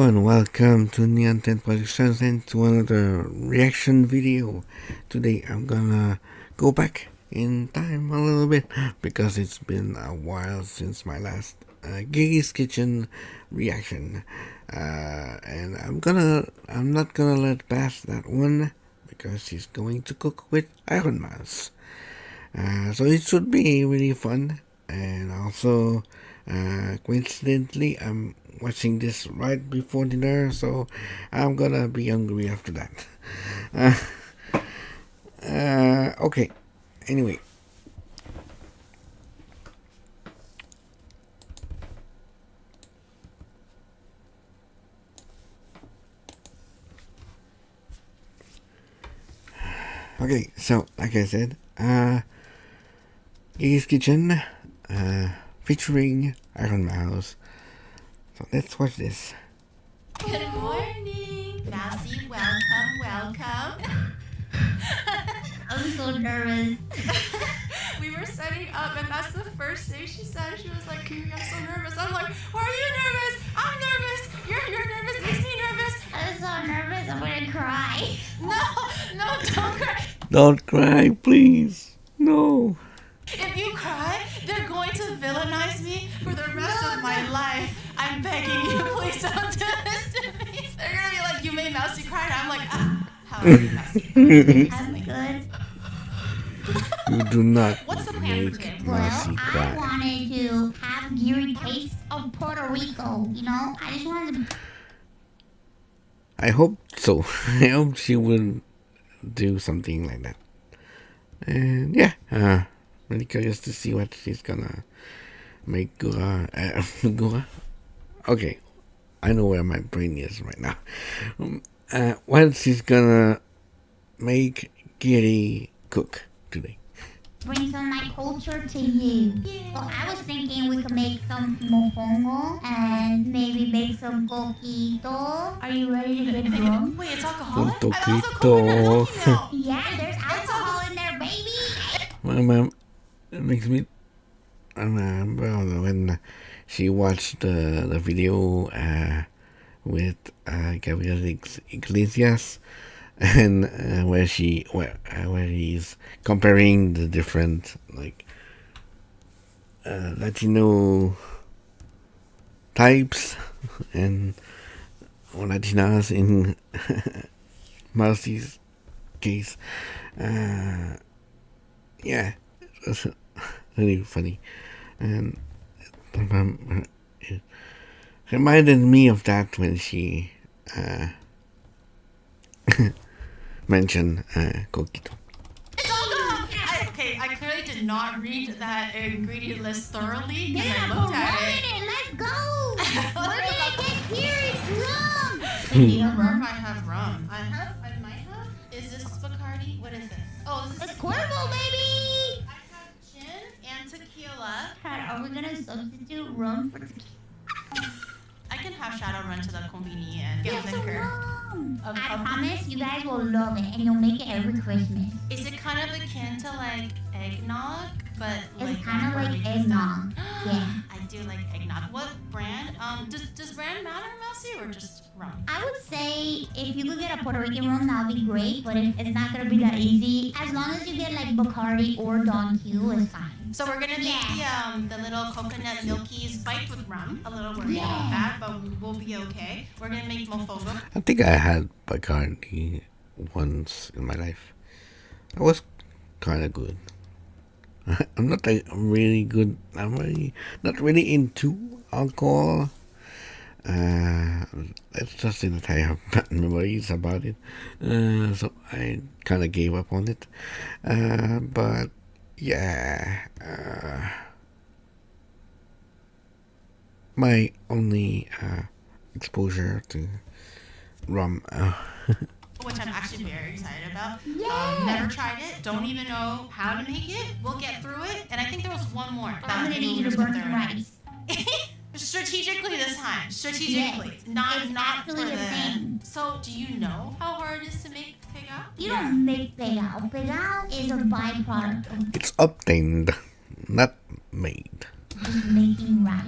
and welcome to Nihonten Productions and to another reaction video. Today I'm gonna go back in time a little bit because it's been a while since my last Giri's Kitchen reaction. And I'm not gonna let pass that one because she's going to cook with Ironmouse. So it should be really fun, and also coincidentally I'm watching this right before dinner, so I'm gonna be hungry after that. Okay, anyway. Okay, so like I said, Giri's Kitchen, featuring Ironmouse. So let's watch this. Good morning, Mousey. Welcome. I'm so nervous. We were setting up, and that's the first thing she said. She was like, "Giri, I'm so nervous." I'm like, "Why are you nervous? I'm nervous. You're nervous. Makes me nervous." I'm so nervous. I'm gonna cry. No, don't cry. Don't cry, please. No. If you cry, they're going to villainize me for the rest of my life. I'm begging you, please don't do this to me. They're gonna be like, "You made Mousey cry," and I'm like, "How are you, Mousey?" I'm good. You do not What's the plan for today? make Well, Mousey I cry. wanted to have Giri taste of Puerto Rico. You know, I just wanted to. I hope so. I hope she will do something like that. And yeah, really curious to see what she's gonna make Gura. Gura? Okay, I know where my brain is right now. What she's gonna make Giri cook today. Bring some of my culture to you. Well, I was thinking we could make some mofongo and maybe make some coquito. Are you ready to get drunk? Wait, it's alcoholic? Un I also coconut poquito. milk. Yeah, there's alcohol in there, baby. My mom, it makes me remember when she watched the video with Gabriel Iglesias, and where he's comparing the different Latino types and or Latinas in Mousey's case. Yeah, it was really funny, and it reminded me of that when she mentioned coquito. It's alcohol! I clearly did not read that ingredient list thoroughly because Yeah, I but looked run at it. it. Let's go. We're gonna get Giri drunk. I don't remember if I have rum. I might have. Is this Bacardi? What is this? Oh, this It's is Cuervo, baby. I have gin and tequila. Are we gonna substitute rum for tequila? I can have Shadow run to the convenience and get Get some liquor. rum. Of- I of- promise you guys will love it, and you'll make it every Christmas. Is it kind of akin to like eggnog, but like It's kind of Puerto like Rican eggnog. style? Yeah. I do like eggnog. What brand? Does brand matter, Mousey, or just rum? I would say if you could get a Puerto Rican rum, that would be great. But if it's not gonna be that easy, as long as you get like Bacardi or Don Q, it's fine. So we're gonna make Yeah. the little coconut milky spiked with rum. A little worried Yeah. about that, but we'll be okay. We're gonna make mofongo. I think I had Bacardi once in my life. I was kind of good. I'm not like really good. I'm really not really into alcohol. Let's just say that I have bad memories about it. So I kind of gave up on it. But yeah, my only exposure to rum. Which I'm actually very excited about. Yeah. Never tried it. Don't even know how to make it. We'll get through it. And I think there was one more. I'm gonna need you to burn some rice. Strategically this time. Strategically. Not It's not for actually a the. thing. So do you know how hard it is to make pegao? You don't make pegao. Pegao is a byproduct of It's obtained, not made. just making rice.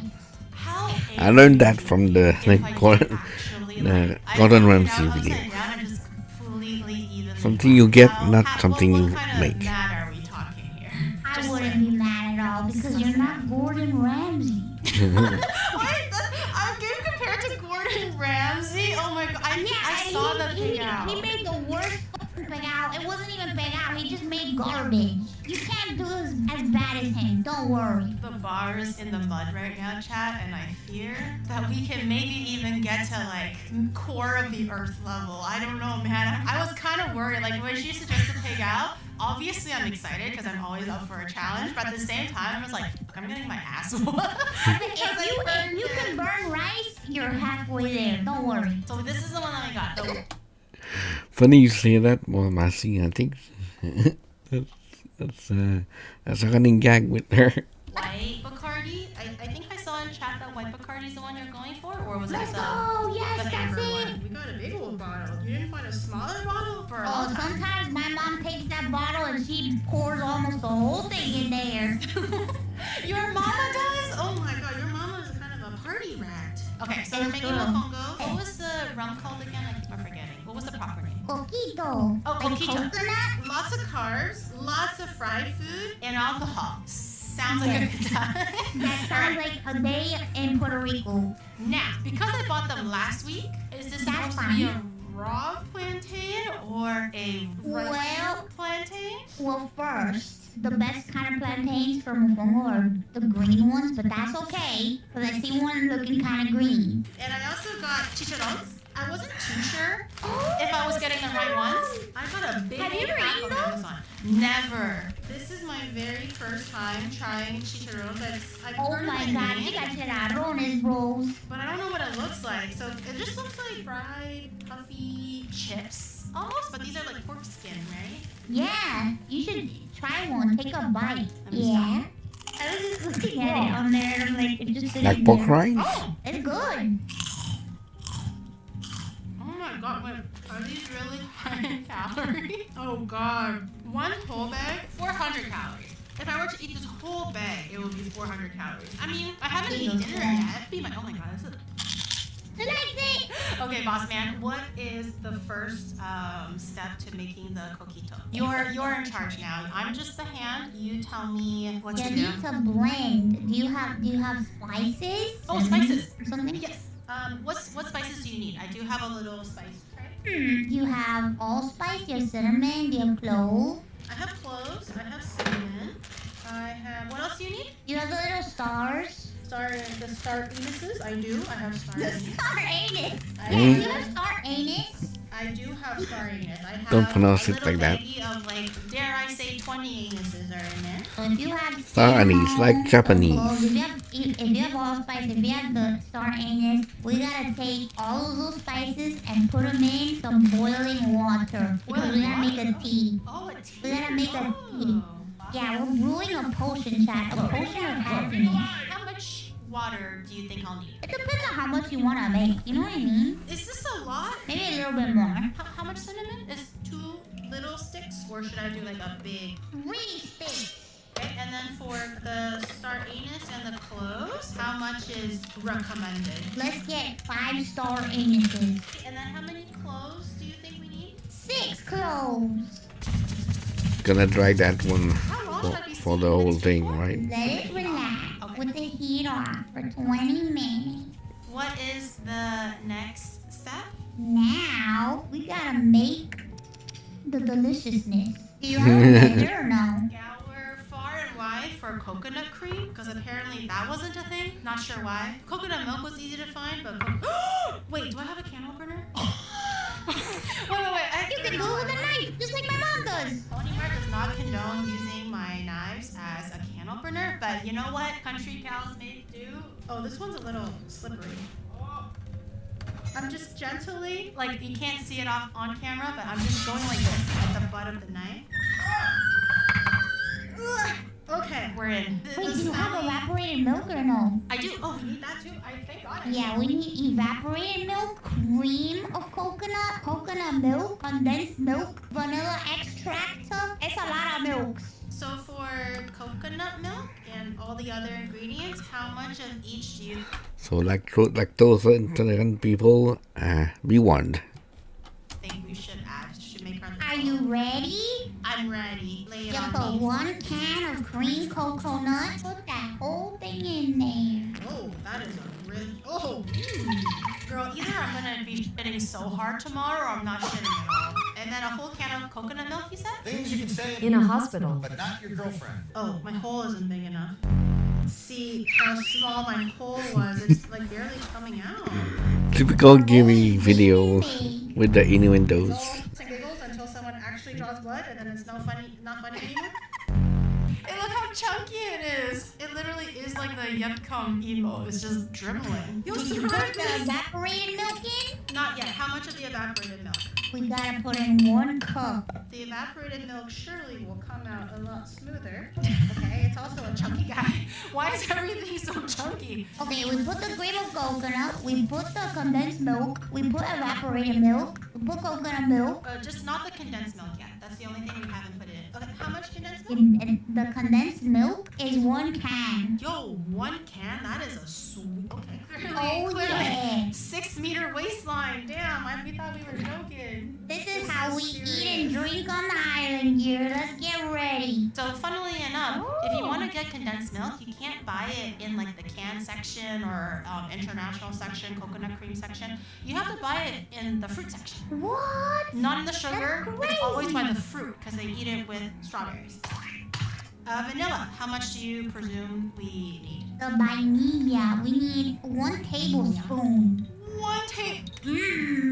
How I learned that from the if I did Gordon actually be The like, Gordon I Ramsey take it out video. upside down and just completely evenly Something you get, out. not something what you kind of make. mad are we talking here? I Just wouldn't like- be mad at all because you're not Gordon Ramsay. I'm getting compared to Gordon Ramsay. Oh my god! I saw the pegao. He made the worst fucking pegao. It wasn't even pegao. He just made garbage. You can't do as bad as him. Don't worry. The bar is in the mud right now, chat, and I fear that we can maybe even get to like core of the earth level. I don't know, man. I was kind of worried. Like when she suggested pegao, obviously I'm excited because I'm always up for a challenge. But at the same time, I was like, "Fuck, I'm getting my ass whooped." If you can burn rice, you're halfway there. Don't worry. So this is the one that I got. The Funny you say that, well, Mousey, I think that's a running gag with her. white Bacardi. I think I saw in chat that white Bacardi is the one you're going for, or was it Let's the go. Yes, the that's amber it. one? We got a big old bottle. You didn't find a smaller bottle for a Oh, long time. sometimes my mom takes that bottle and she pours almost the whole thing in there. Your mama does? Oh my god, your mama is kind of a party rat. Okay, so we're It's making true. mofongo. What was the rum called again? I keep on forgetting. What was the proper name? Coquito. Oh, Like coquito. coconut? Lots of carbs, lots of fried food, and alcohol. Sounds like a good time. That sounds like a day in Puerto Rico. Now, because I bought them last week, is this That's supposed to be a fine. raw plantain or a Well- ripe plantain? Well, first, the best kind of plantains for mofongo are the green ones, but that's okay, because I see one looking kind of green. And I also got chicharrones. I wasn't too sure if I was getting the right ones. I got a big Have you ever pack eaten on those? Amazon. Never. This is my very first time trying chicharrones. I've Oh heard of my the god, name, you got chicharrones, bros. but I don't know what it looks like. So it just looks like fried, puffy chips. Almost, but these are like pork skin, right? Yeah, you should try one. Take a bite. Let me Yeah. I was just looking at it on there and I'm like, it's just sitting Like pork there. rinds? Oh! It's good. Oh my god, wait, are these really high in calories? Oh god. One whole bag, 400 calories. If I were to eat this whole bag, it would be 400 calories. I mean, I haven't eaten dinner yet. It'd be my, oh my god, this is... Okay, boss man, what is the first step to making the coquito? You're in charge now. I'm just the hand. You tell me what You to do. need to blend. Do you have spices? Oh, spices. Something? Yes. What spices do you need? I do have a little spice tray. You have allspice, you have cinnamon, you have clove. I have cloves. I have cinnamon. I have. What else do you need? You have the little stars. The star anises. I do. I have star The anise. star anise. I Yeah, have- you have star anise. I do have star anise. I have Don't pronounce a it little like that. baggie of like, dare I say, 20 anises are in there. So if you have Star anise, cinnamon, like Japanese. cloves, if you have allspice, if you have the star anise, we gotta take all of those spices and put them in some boiling water because we gotta make a tea. Oh, a tea. We gotta make a tea. Oh. Yeah, we're brewing a potion, chat. A potion of happiness. How much water do you think I'll need? It depends on how much you wanna make. You know what I mean? Is this a lot? Maybe a little bit more. How much cinnamon? Is 2 little sticks, or should I do like a big? 3 sticks. Okay, and then for the star anise and the cloves, how much is recommended? Let's get 5-star anises. And then how many cloves do you think we need? 6 cloves. Gonna dry that one How long should I be for the steaming whole this thing, for? right? Let it relax with the heat off for 20 minutes. What is the next step? Now, we gotta make the deliciousness. Do you have a blender or no? Scour far and wide for coconut cream, because apparently that wasn't a thing. Not sure why. Coconut milk was easy to find, but wait, do I have a can opener? wait. You can do it with a knife, just like my mom does. Ponymark does not condone using my knives as a can opener, but you know what country cows may do? Oh, this one's a little slippery. I'm just gently, like you can't see it off on camera, but I'm just going like this at the butt of the knife. Ugh. Okay, we're in. Wait, do you have evaporated milk or no? I do. Oh, we need that too. I thank God. Yeah, we need evaporated milk, cream of coconut milk, condensed milk, vanilla extract. It's a lot of milks. So for coconut milk and all the other ingredients, how much of each do you So lactose intolerant people, be warned. think we should add? Should make our. Are you ready? I'm ready. Lay it You on put me. 1 can of cream coconut. Put that whole thing in there. Oh, that is a really. Oh, girl, either I'm gonna be shitting so hard tomorrow, or I'm not shitting at all. And then a whole can of coconut milk, you said? Things you can say In a hospital. but not your girlfriend. Oh, my hole isn't big enough. See how small my hole was? It's like barely coming out. Typical Giri video with the innuendos. And giggles until someone actually draws blood, and then it's not funny anymore. Hey, look how chunky it is. It literally is like the Yupcom emo. It's just dribbling. You'll Did you put survive the this. evaporated milk in? Not yet. How much of the evaporated milk? We gotta put in 1 cup. The evaporated milk surely will come out a lot smoother. Okay, it's also a chunky guy. Why is everything so chunky? Okay, we put the cream of coconut, we put the condensed milk, we put evaporated milk, we put coconut milk, Just not the condensed milk yet. That's the only thing we haven't put in. Okay, how much condensed milk? and the condensed milk is 1 can. Yo, 1 can? That is a sweet. Okay, Oh, clearly. yeah. 6-meter waistline. Damn, we thought we were joking. This is how we eat and drink on the island here. Let's get ready. So, funnily enough, if you want to get condensed milk, you can't buy it in like the can section or international section, coconut cream section. You have to buy it in the fruit section. What? Not in the sugar. That's It's always by crazy. the fruit because they eat it with strawberries. Vanilla. How much do you presume we need? The vainilla. We need 1 tablespoon. 1 tape.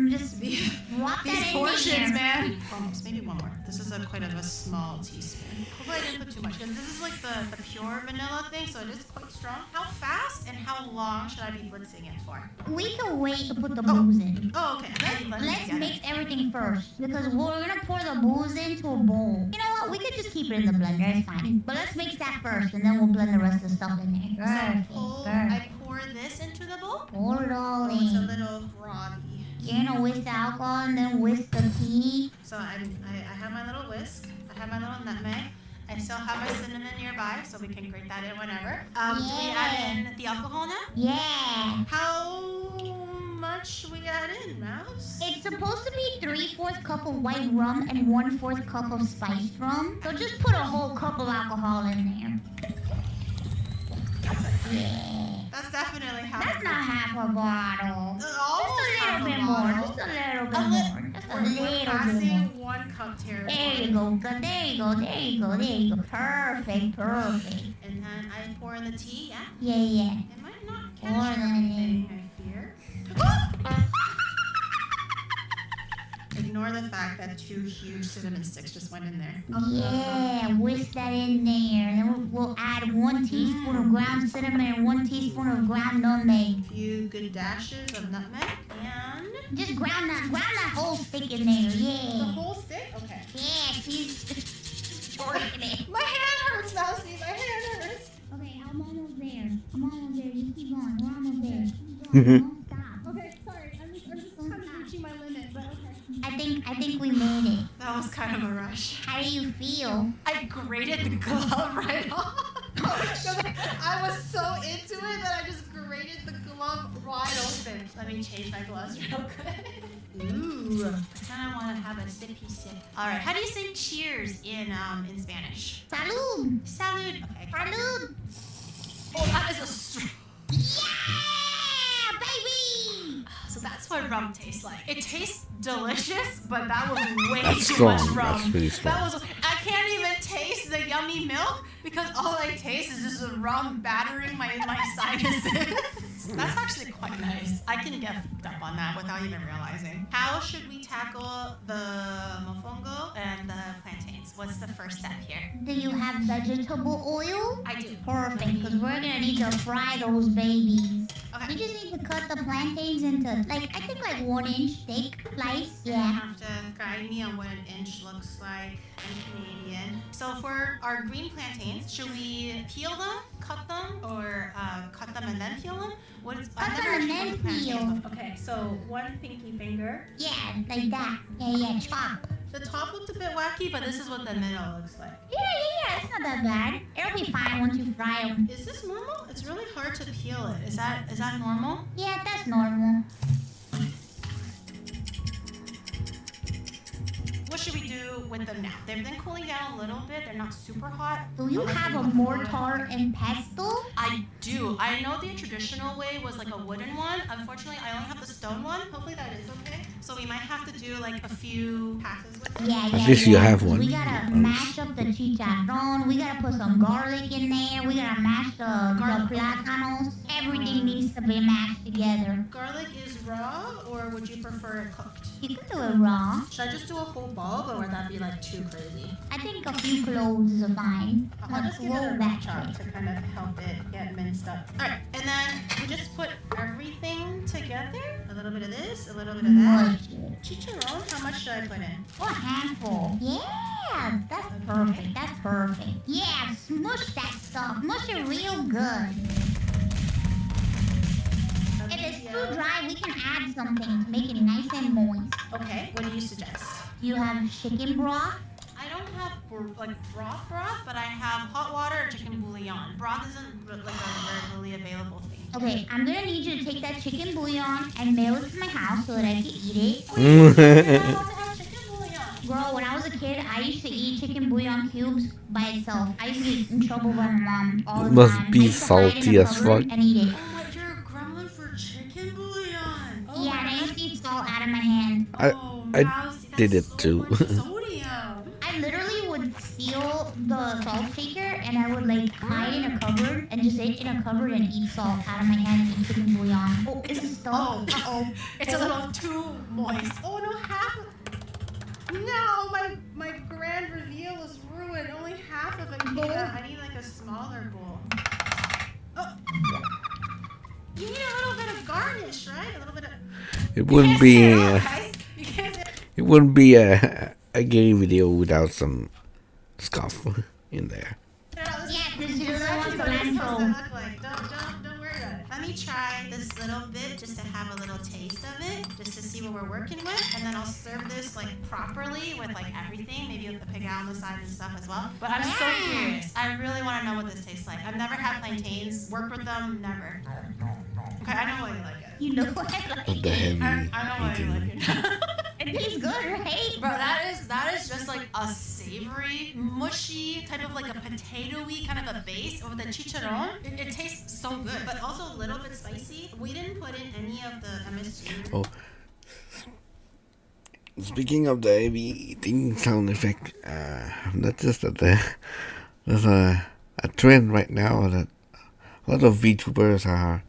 Just drop These that in portions, there. man. Almost, maybe 1 more. This is quite of a small teaspoon. Hopefully I didn't put too much because this is like the pure vanilla thing, so it is quite strong. How fast and how long should I be blitzing it for? We can wait to put the booze in. Oh, okay. Let's mix everything first because we're gonna pour the booze into a bowl. You know what? We could just keep it in the blender. It's fine. But let's mix that first, and then we'll blend the rest of the stuff in there. I pour this into the bowl. Pour it all Oh, it's a in. little frothy. You're gonna whisk the alcohol and then whisk the tea. So I have my little whisk. I have my little nutmeg. I still have my cinnamon nearby, so we can grate that in whenever. Do we add in the alcohol now? Yeah. How much should we add in, Mouse? It's supposed to be 3/4 cup of white rum and 1/4 cup of spiced rum. So just put a whole cup of alcohol in there. Yeah. That's definitely half. That's not half a bottle. Just Almost a half little a bit more. bottle. Just a little bit A more. Just a We're little bit more. passing 1 cup territory. There you go. There you go. There you go. There you go. Perfect. Perfect. And then I pour in the tea, yeah? Yeah, yeah. It might not Pour catch them everything, I fear. Ignore the fact that 2 huge cinnamon sticks just went in there. Yeah, whisk that in there. Then we'll add 1 teaspoon of ground cinnamon and 1 teaspoon of ground nutmeg. A few good dashes of nutmeg and Just ground that whole stick in there. the Yeah. whole stick. Okay. Yeah, she's torquing it. My hand hurts, Mousey. My hand hurts. Okay, I'm almost there. You keep on. We're almost there. Keep going. Don't stop. Okay, sorry. I'm just kind of reaching my limit, but okay. I think we made it. That was kind of a rush. How do you feel? I grated the glove right off. I was so into it that I just grated the glove wide open. Let me change my gloves real quick. Ooh, I kind of want to have a sippy sip. All right, how do you say cheers in Spanish? Salud. Salud. Okay. Salud. Oh, that is a strong. Yeah, baby. So that's what rum tastes like. It tastes delicious, but that was way That's too strong. much rum. That's pretty strong. That was. I can't even taste the yummy milk because all I taste is just the rum battering my sinuses. That's actually quite nice. I can get hooked up on that without even realizing. How should we tackle the mofongo and the plantains? What's the first step here? Do you have vegetable oil? I do. Perfect, because we're gonna need to fry those babies. Okay. You just need to cut the plantains into, I think 1-inch thick slice. You Yeah. have to guide me on what an inch looks like in Canadian. So for our green plantains, should we peel them, cut them, or cut them and then peel them? Cut them and then peel. Okay, so 1 pinky finger. Yeah, like that. Yeah, chop. The top looked a bit wacky, but this is what the middle looks like. Yeah. It's not that bad. It'll be fine once you fry them. Is this normal? It's really hard to peel it. Is that normal? Yeah, that's normal. What should we do with them now? They've been cooling down a little bit. They're not super hot. Do you have a mortar and pestle? I do. I know the traditional way was like a wooden one. Unfortunately, I only have the stone one. Hopefully that is okay. So we might have to do like a few passes with it. Yeah. At least you have one. We gotta mash up the chicharrón. We gotta put some garlic in there. We gotta mash the plátanos. Everything needs to be mashed together. Garlic is raw, or would you prefer it cooked? You can do it raw. Should I just do a whole bulb, or would that be like too crazy? I think a few cloves are fine. I'll just give it a rough chop to kind of help it get minced up. Alright, and then we just put everything together. A little bit of this, a little bit of that. Chicharron, how much should I put in? Oh, a handful. Yeah, that's perfect. That's perfect. Yeah, smush that stuff. Mush it real good. If it's too dry, we can add something to make it nice and moist. Okay, what do you suggest? You have chicken broth? I don't have like broth, but I have hot water or chicken bouillon. Broth isn't like a readily available thing. Okay, I'm gonna need you to take that chicken bouillon and mail it to my house so that I can eat it. You're not allowed to have chicken bouillon. Bro, when I was a kid, I used to eat chicken bouillon cubes by itself. I used to get in trouble by my mom all the Must time. be I used to hide in salty the as cupboard fuck. and eat it. Oh my, you're a gremlin for chicken bouillon. Oh Yeah, my and I God. used to eat salt out of my hand. I Mousey, did that's it so too. much sodium. I literally would steal the salt shaker and I would like hide in a cupboard and just sit in a cupboard and eat salt out of my hand and eat chicken bouillon. Oh, it's stuck. Uh-oh. It's a little too moist. Oh no, half. No, my grand reveal was ruined. Only half of it came out. I need like a smaller bowl. Oh. You need a little bit of garnish, right? A little bit of. It wouldn't be Guys. You can't say- it wouldn't be a gay video without some scuff in there. Yeah, this is It's the actually one what it's supposed to cilantro. look like. Don't worry about it. Let me try this little bit just to have a little taste of it, just to see what we're working with, and then I'll serve this like properly with like everything, maybe with the pegao on the side and stuff as well. But I'm so curious. I really want to know what this tastes like. I've never had plantains. Worked with them, never. Okay, I know why you like it. You know what I like? Of the heavy I know why you like eating. it. It tastes good, right? Bro, that is just like a savory, mushy, type of like a potato-y kind of a base with the chicharron. It tastes so good, but also a little bit spicy. We didn't put in any of the MSG. Oh. Speaking of the heavy eating sound effect, I've noticed that there's a trend right now that a lot of VTubers are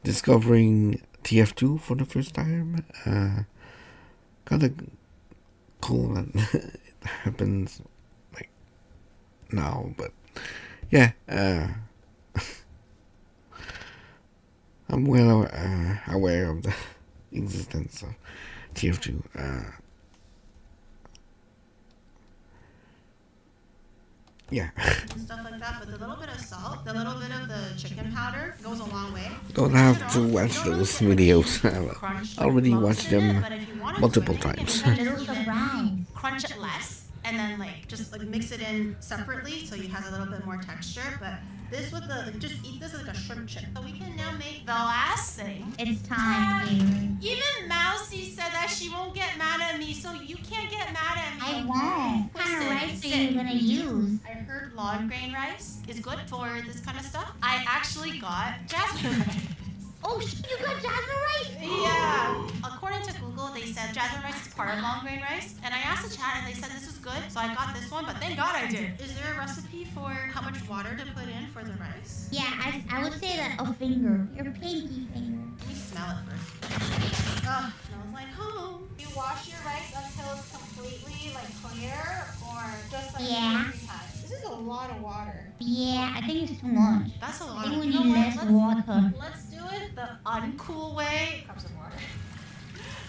discovering TF2 for the first time. Kind of cool that it happens like now, but yeah, I'm well aware of the existence of TF2. Yeah. And stuff like that, but the little bit of salt, the little bit of the chicken powder goes a long way. Don't have to watch those videos. Crunch, I already lumps watched in it, them but if you wanted multiple to, you times. can Little surprise. crunch it less, and then like just like mix it in separately so it has a little bit more texture. But this with the just eat this like a shrimp chip. So we can now make the last thing. It's time, Giri. Even Mousey said that she won't get mad at me, so you can't get mad at me. I won't. What kind of rice are you gonna use? I heard long grain rice is good for this kind of stuff. I actually got jasmine rice. Oh, you got jasmine rice? Yeah. According to Google, they said jasmine rice is part of long grain rice. And I asked the chat and they said this is good. So I got this one, but thank God I did. Is there a recipe for how much water to put in for the rice? Yeah, I would say that a finger. Your pinky finger. Let me smell it first. Oh, smells like home. You wash your rice until it's completely like clear or just like Yeah. every time? This is a lot of water. Yeah, I think it's too much. That's a I lot. think we You know need what? less water. Let's do it the uncool way. Cups of water.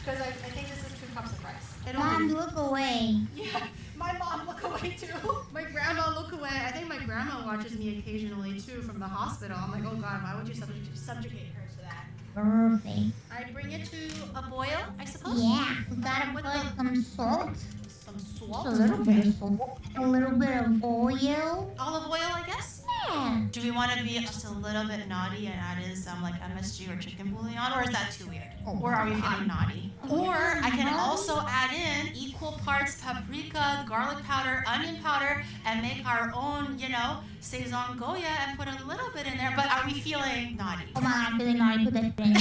Because I think this is 2 cups of rice. It'll Mom, do. look away. Yeah, my mom look away too. My grandma look away. I think my grandma watches me occasionally too from the hospital. I'm like, oh God, why would you subjugate her to that? Perfect. I bring it to a boil, I suppose. Yeah, we gotta With put the- some salt. Some a little bit of salt, a little bit of oil. Olive oil, I guess? Yeah. Do we want to be just a little bit naughty and add in some like MSG or chicken bouillon, or is that too weird? Or are we feeling naughty? Or I can also add in equal parts paprika, garlic powder, onion powder, and make our own, Saison Goya and put a little bit in there. But are we feeling naughty? Oh my God, I'm feeling naughty. Put that in.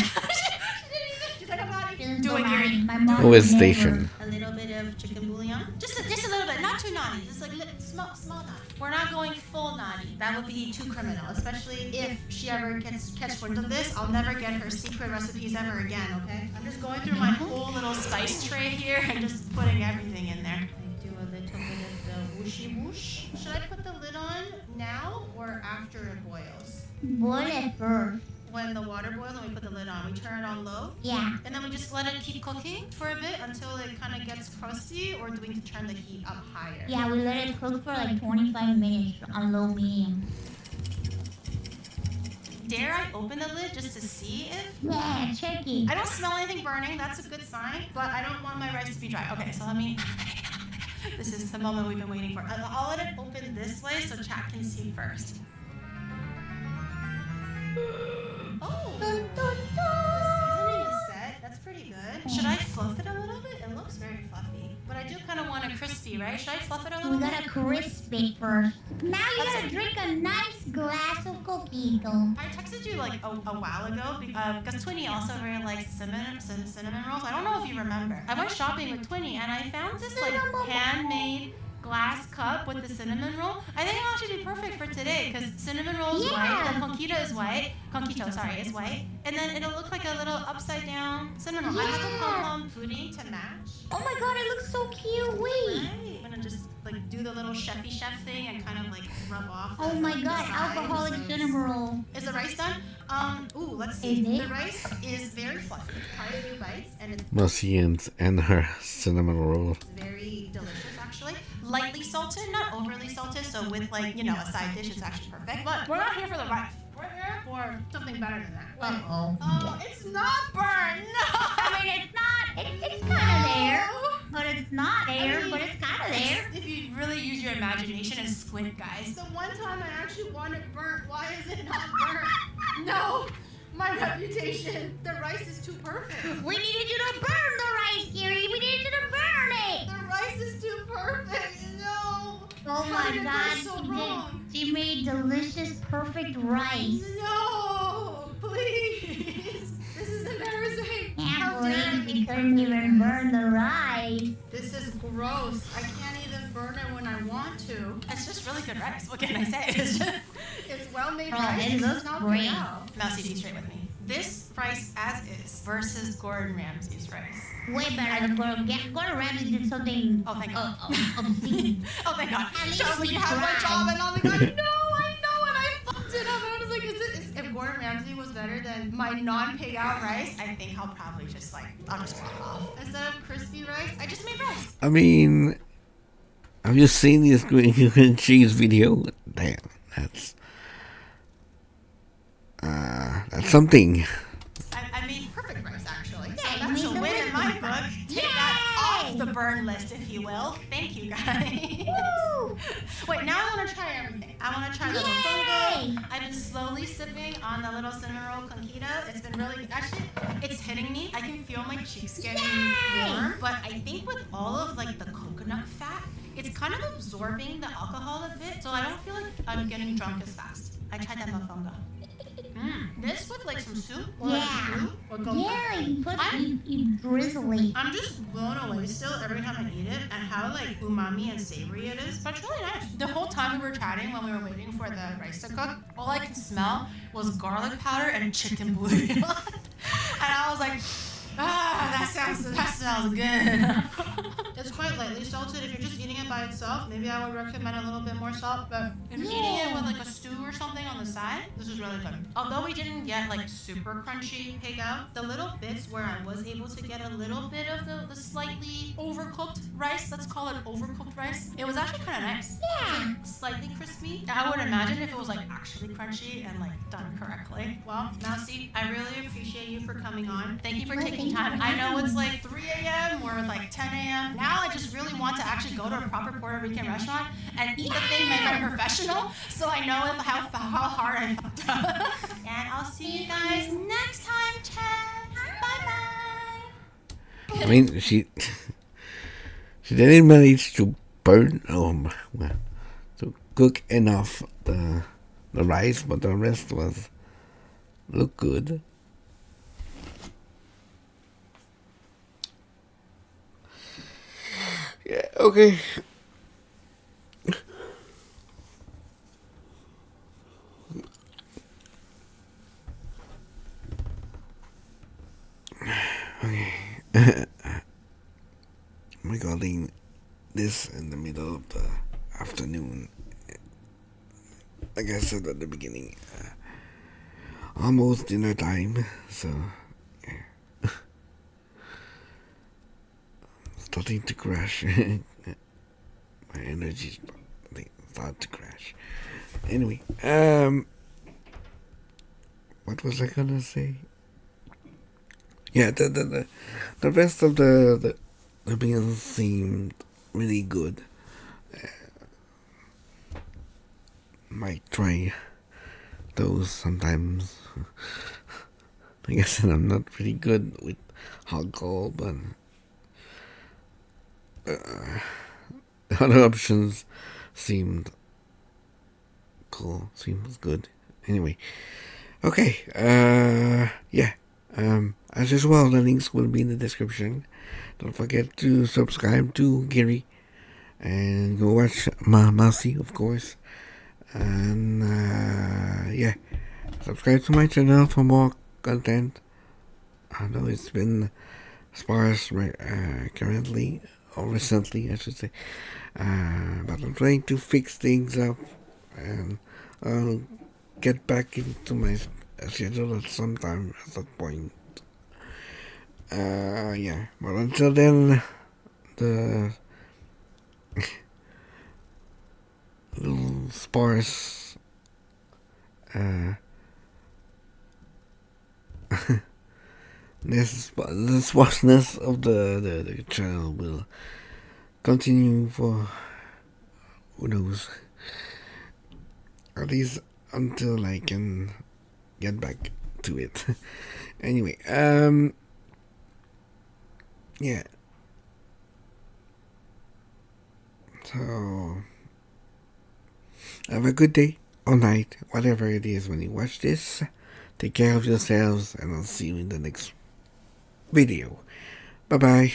She's like, I'm naughty. Do it, Giri. My Oh, mom it's never- station. A little bit of chicken bouillon. Just a little bit, not too naughty. Just like small naughty. We're not going full naughty. That would be too criminal, especially if she ever catch wind of this. I'll never get her secret recipes ever again, okay? I'm just going through my whole little spice tray here and just putting everything in there. I do a little bit of the whooshy whoosh. Should I put the lid on now or after it boils? Boil it first. When the water boils and we put the lid on, we turn it on low? Yeah. And then we just let it keep cooking for a bit until it kind of gets crusty, or do we need to turn the heat up higher? Yeah, we let it cook for like 25 minutes on low medium. Dare I open the lid just to see if... Yeah, check it. I don't smell anything burning, that's a good sign, but I don't want my rice to be dry. Okay, so let me... This is the moment we've been waiting for. I'll let it open this way so chat can see first. Oh! Dun, dun, The dun. seasoning is set. That's pretty good. Should I fluff it a little bit? It looks very fluffy. But I do kind of want it crispy, right? Should I fluff it a little We bit? gotta crisp it first. Now you That's gotta it. drink a nice glass of coquito. I texted you like a while ago because Twinny also really likes cinnamon rolls. I don't know if you remember. I went shopping with Twinny and I found this like handmade glass cup with the cinnamon roll. I think it'll actually be perfect for today because cinnamon roll is white, the conquito is white, is white, and then it'll look like a little upside down cinnamon roll. I have a pom-pom pudding to match. Oh my god, it looks so cute. Wait. Right. I'm gonna just like do the little chefy chef thing and kind of like rub off. Oh the- my the god, sides. alcoholic cinnamon roll. Is the rice done? Let's see. Is it? The rice is very fluffy. Quite a few bites, and it's Mousey and her cinnamon roll. very delicious, actually. Lightly salted, not overly salted, so with like, a side dish, it's actually perfect. But we're not here for the rice. We're here for something better than that. Uh-oh. Oh, it's not burned! No! I mean, it's not. It's kind of there. But it's not there, but it's kind of there. If you really use your imagination and squint, guys. The one time I actually want it burnt, why is it not burnt? No! My reputation. The rice is too perfect. We needed you to burn the rice, Giri. We needed you to burn it. The rice is too perfect. No! Oh How my did it go god, so she wrong? did. She made delicious, perfect rice. No! Please! This is embarrassing. Can't How dare believe you? you couldn't even burn the rice. This is gross. I can't even burn it when I want to. It's just really good rice. What can I say? It's well-made Oh, rice. it It's looks not great. pegao. Mousey, be straight with me. This rice as is versus Gordon Ramsay's rice. Way better than Gordon Ramsay did something Oh, thank God. obscene. Oh, thank God. At least Just like we you had one tried. job and I'm like, I know, and I fucked it up. I was like, if Gordon Ramsay was better than my non-pegao rice, I think I'll probably just I'll just walk off. Instead of crispy rice, I just made rice. I mean, have you seen this green and cheese video? Damn, that's something. I made perfect rice, actually. Yeah, So you that's made a the win in my win. book. Take that off the burn list, if you will. Thank you, guys. Woo! Wait, now I want to try everything. I want to try the Yay! mofongo. I've been slowly sipping on the little cinnamon roll conquito. It's been really, actually, it's hitting me. I can feel my cheeks getting Yay! warm. But I think with all of the coconut fat, it's kind of absorbing the alcohol a bit. So I don't feel like I'm getting drunk as fast. I tried that mofongo. This with some soup or Yeah. stew or go. Yeah, you drizzly. I'm just blown away still every time I eat it and how umami and savory it is. But it's really nice. The whole time we were chatting when we were waiting for the rice to cook, all I could smell was garlic powder and chicken bouillon. And I was like, that smells good. It's quite lightly salted. If you're just eating it by itself, maybe I would recommend a little bit more salt. But if you're eating it with a stew or something on the side, this is really good. Although we didn't get super crunchy pegao, the little bits where I was able to get a little bit of the slightly overcooked rice, let's call it overcooked rice, it was actually kind of nice. Yeah. Slightly crispy. I would imagine if it was actually crunchy and done correctly. Well, Mousey, I really appreciate you for coming on. Thank you for taking anytime. I know it's like 3 a.m. or like 10 a.m. Now I just really want to actually go to a proper Puerto Rican restaurant and eat the thing made by a professional, so I know how hard I fucked up. And I'll see you guys next time, chat. Bye-bye. I mean, she didn't manage to burn, to cook enough the rice, but the rest looked good. Yeah, okay. Okay. Recording this in the middle of the afternoon. Like I said at the beginning, almost dinner time, so yeah. Starting to crash. My energy's starting to crash. Anyway, what was I gonna say? Yeah, the rest of the meals seemed really good. Might try those sometimes. Like I said, I'm not really good with alcohol, but the other options seemed cool, seems good. Anyway, okay, yeah. As usual, the links will be in the description. Don't forget to subscribe to Giri and go watch Mousey, of course. And yeah, subscribe to my channel for more content. I know it's been sparse currently, or recently, I should say. But I'm trying to fix things up, and I'll get back into my schedule at some time at that point. Yeah, but until then, the little sparse the sparseness of the channel will continue for who knows, at least until I can get back to it. Anyway, yeah, so have a good day or night, whatever it is when you watch this. Take care of yourselves, and I'll see you in the next video. Bye bye.